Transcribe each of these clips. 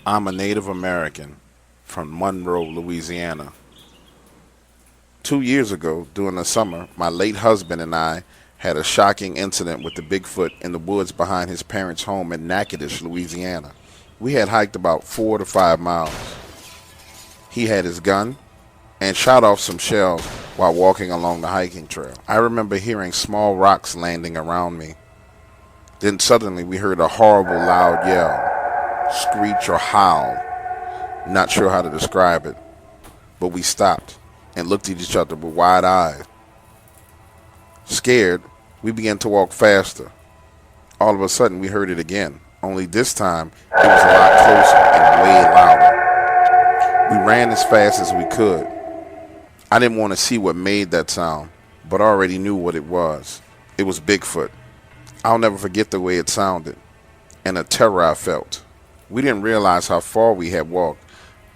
I'm a Native American from Monroe, Louisiana. 2 years ago, during the summer, my late husband and I had a shocking incident with the Bigfoot in the woods behind his parents' home in Natchitoches, Louisiana. We had hiked about 4 to 5 miles. He had his gun and shot off some shells while walking along the hiking trail. I remember hearing small rocks landing around me. Then suddenly we heard a horrible loud yell, screech or howl. Not sure how to describe it, but we stopped and looked at each other with wide eyes. Scared, we began to walk faster. All of a sudden we heard it again, only this time it was a lot closer and way louder. We ran as fast as we could. I didn't want to see what made that sound, but I already knew what it was. It was Bigfoot. I'll never forget the way it sounded and the terror I felt. We didn't realize how far we had walked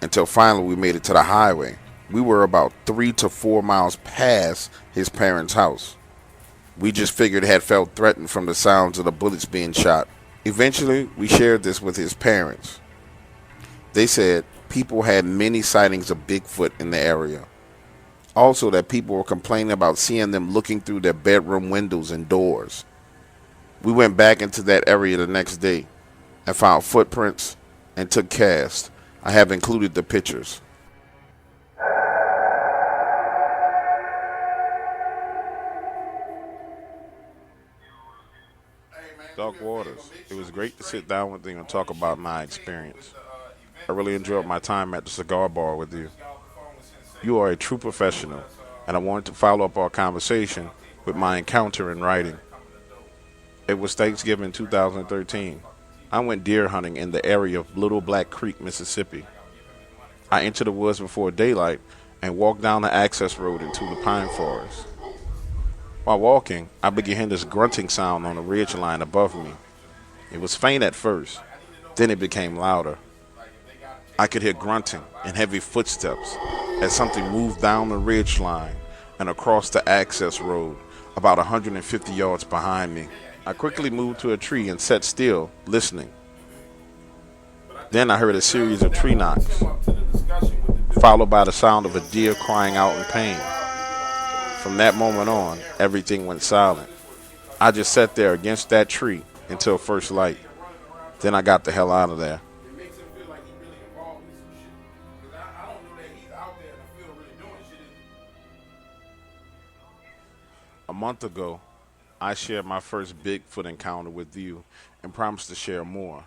until finally we made it to the highway. We were about 3 to 4 miles past his parents' house. We just figured had felt threatened from the sounds of the bullets being shot. Eventually, we shared this with his parents. They said people had many sightings of Bigfoot in the area. Also, that people were complaining about seeing them looking through their bedroom windows and doors. We went back into that area the next day and found footprints and took casts. I have included the pictures. Doc Waters, it was great to sit down with you and talk about my experience. I really enjoyed my time at the cigar bar with you. You are a true professional, and I wanted to follow up our conversation with my encounter in writing. It was Thanksgiving 2013. I went deer hunting in the area of Little Black Creek, Mississippi. I entered the woods before daylight and walked down the access road into the pine forest. While walking, I began hearing this grunting sound on the ridge line above me. It was faint at first, then it became louder. I could hear grunting and heavy footsteps as something moved down the ridge line and across the access road about 150 yards behind me. I quickly moved to a tree and sat still, listening. Then I heard a series of tree knocks, followed by the sound of a deer crying out in pain. From that moment on, everything went silent. I just sat there against that tree until first light. Then I got the hell out of there. A month ago, I shared my first Bigfoot encounter with you and promised to share more.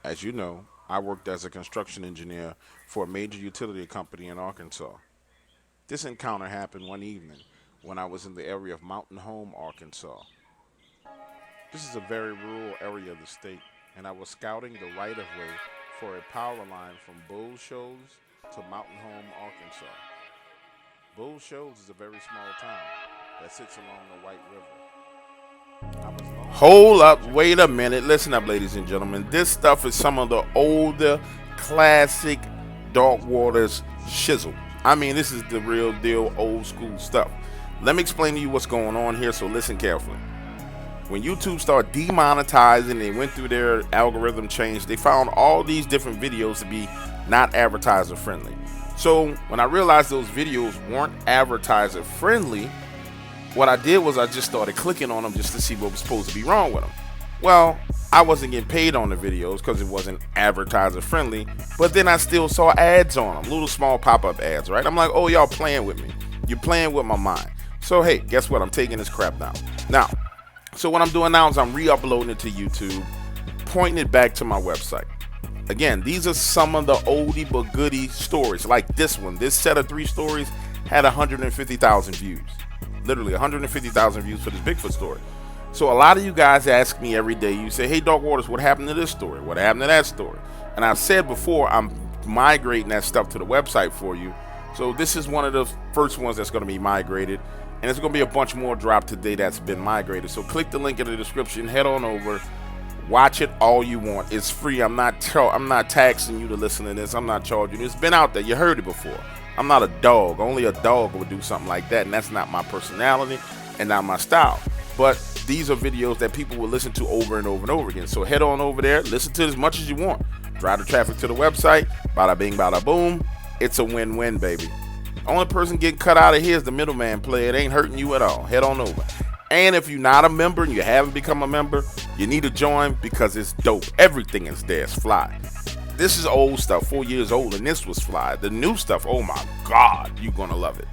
As you know, I worked as a construction engineer for a major utility company in Arkansas. This encounter happened one evening when I was in the area of Mountain Home, Arkansas. This is a very rural area of the state, and I was scouting the right-of-way for a power line from Bull Shoals to Mountain Home, Arkansas. Bull Shoals is a very small town that sits along the White River. Hold up, wait a minute. Listen up, ladies and gentlemen. This stuff is some of the older, classic Dark Waters shizzle. I mean, this is the real deal, old school stuff. Let me explain to you what's going on here, so listen carefully. When YouTube started demonetizing, they went through their algorithm change, they found all these different videos to be not advertiser friendly. So when I realized those videos weren't advertiser friendly, what I did was I just started clicking on them just to see what was supposed to be wrong with them. Well, I wasn't getting paid on the videos because it wasn't advertiser friendly, but then I still saw ads on them, little small pop-up ads, right? I'm like, oh, y'all playing with me. You're playing with my mind. So hey, guess what? I'm taking this crap down. Now, so what I'm doing now is I'm re-uploading it to YouTube, pointing it back to my website. Again, these are some of the oldie but goodie stories, like this one. This set of 3 stories had 150,000 views. Literally 150,000 views for this Bigfoot story. So a lot of you guys ask me every day, you say, hey, Dark Waters, what happened to this story? What happened to that story? And I've said before, I'm migrating that stuff to the website for you. So this is one of the first ones that's going to be migrated. And there's going to be a bunch more dropped today that's been migrated. So click the link in the description, head on over, watch it all you want. It's free. I'm not taxing you to listen to this. I'm not charging you. It's been out there. You heard it before. I'm not a dog. Only a dog would do something like that, and that's not my personality and not my style. But these are videos that people will listen to over and over and over again. So head on over there, listen to it as much as you want. Drive the traffic to the website, bada bing, bada boom. It's a win-win, baby. Only person getting cut out of here is the middleman player. It ain't hurting you at all. Head on over. And if you're not a member and you haven't become a member, you need to join because it's dope. Everything is there. It's fly. This is old stuff, 4 years old, and this was fly. The new stuff, oh my God, you're going to love it.